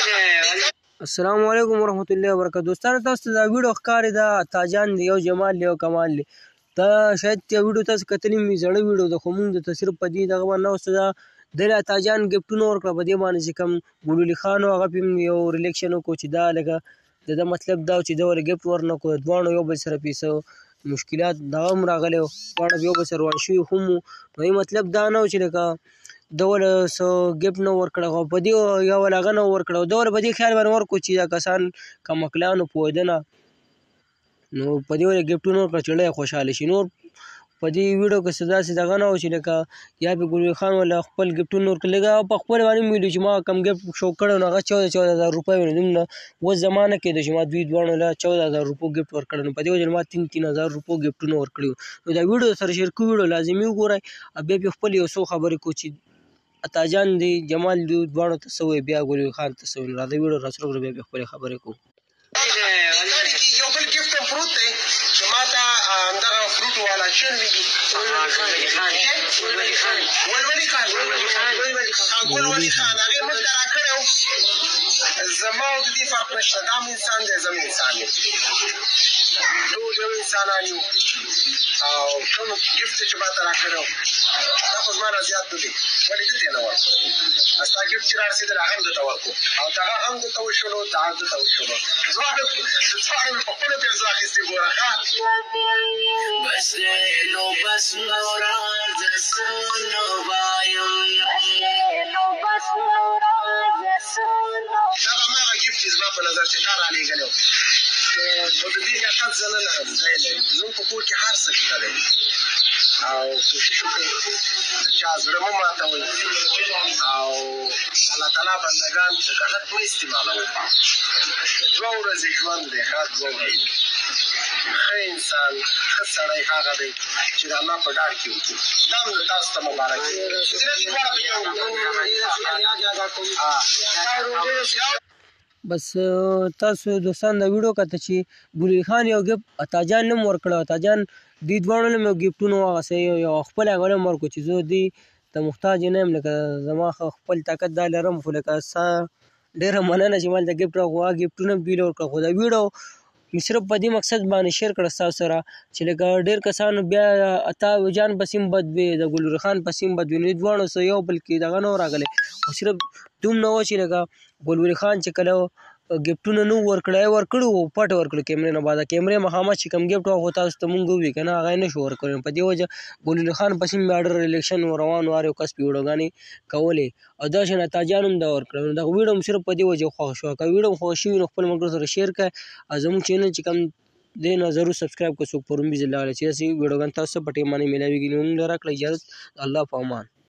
السلام علیکم ورحمت الله وبرکاته. دوستانو تاسو ته دا ویډیو ښکاري دا تاجان دی، یو جمال دی، یو کمال دی. دا شاید دا ویډیو تاسو کتلی وي، زړه ویډیو ده، خو موږ درته صرف په دې دغه باندې ناست ده. دی له تاجان ګفټونه ورکړه، په دې باندې چې کوم ګلولي خان و هغه پې یو ریلیکشن وکړو چې دا لکه د ده مطلب دا و چې ده ورله ګفټ ورنکړو. دواړو یو بل سره پې څه مشکلات دغه هم راغلی و، دواړه یو بل سره روان شوي هم وو. نو مطلب دا نه و چې لکه ده ورله څه ګفټ نه ورکړی، خو په دې یا ورله هغه نه ورکړی، ده ورله په دې خیال باندې ورکړو چې دا کسان کمکلان و پوهېده نه، نو په دې ورله ګفټونه ورکړه چې زړه یې خوشحاله شي. نور په دې ویډیو کې څه داسې دغه نه و چې لکه یا پې ګلولي خان ورله خپل ګفټونه ورکړل. لکه په خپله باندې هم ویلي چې ما کوم ګفټ شو کړی نو هغه 14,000 روپۍ وو. نو دومره اوس زما نه کېده چې ما دوی دواړو له 14,000 روپو ګفټ ورکړی، نو په دې وجه ما 3,000 روپو ګفټونه ورکړي وو. نو دا ویډیو سره شیر کړو، ویډیو لازمي وګورئ او بیا پې خپل یو څو خبرې کوو چې تاجان دی، جمال دی، دواړو ته څه وایي، بیا ګلولي خان ته څه وایي. نو راځئ ویډیو راسره وګورئ، بیا پې خپلې خبرې کوو. یو بل ګفټ هم پروت دی چې ما ته همدغه فروټ والا شوي دي. ولولي خان ګلولي خان هغې موږ ته راکړی و. زما او د دې فرق نشته، دا هم انسان دی، زه هم انسان یم، ټول یو انسانان یو. او کوم ګفټ چې ما ته راکړی و دا خو زما نه زیات نه دی، ولې ده ته یې نه ورکړو. ستا ګفټ چې رارسېدل هغه هم ده ته ورکړو، او دغه هم ده ته وشولو، دغه ده ته وشولو. دواړه مې په خپلو پیسو اخیستې ګوره ښه. بس دی نو بس نو راځه څه نو وایم، دا به هماغه ګفټ چې زما په نظر چې تا رالېږلی و، خو د دې لیاقت زه نه لرم، ځای لري. زموږ په کور کې هر څه شته دی، او کوشش وکړئ د چا زړه مه ماتوئ، او الله تعالی بندګان چې غلط مه استعمالوئ. 2 ورځې ژوند دی، ښه 2 ورځې. ښه انسان، ښه سړی هغه دی چې د الله په ډار کې وکړي. دا هم تاسو ته مبارک وي. بس تاسو دوستان دا ویډیو کته چې ګلولي خان یو ګفټ تاجان نه هم ورکړی و، تاجان دوی دواړو نه مې ګفټونه واغستی، یو خپل هغه نه هم ورکړو چې زه دې ته محتاج نه یم، لکه زما خپل طاقت دا لرم، خو لکه ستا ډېره مننه چې ما ته ګفټ راکړو. هغه ګفټونه هم دوی له ورکړه، خو دا ویډیو مې صرف په دې مقصد باندې شیر کړه ستاسو سره چې لکه ډېر کسانو بیا تا جان پسې هم بد وي، د ګلولي خان پسې هم بد وي، نو دواړو څه یو بل کې دغه نه و راغلی، خو صرف دومره و چې لکه ګلولي خان چې کله ګفټونه نه وو ورکړی، ورکړي وو پټ ورکړي کیمرې نه بعد، کیمرې مخامخ چې کوم ګفټ و هغه تاسو ته مونږ ووایي که نه هغه یې نه شو ورکولی. په دې وجه ګلولي خان پسې مې ډېر ریلیکشن روان و، هر یو کس پې ویډیوګانې کولې، او داسې نه تاجان هم دا ورکړی. نو دغه ویډیو هم صرف په دې وجه خوښه شوه. که ویډیو هم خوښه شوي نو خپلو ملګرو سره شیر کړئ، او زموږ چینل چې کوم دی نو ضرور سبسکرایب کړئ. څوک پرون بإذن الله چې داسې ویډیوګانې تاسو ته په ټیم باندې میلاویږي. نو موږ له راکړه اجازت، الله په امان.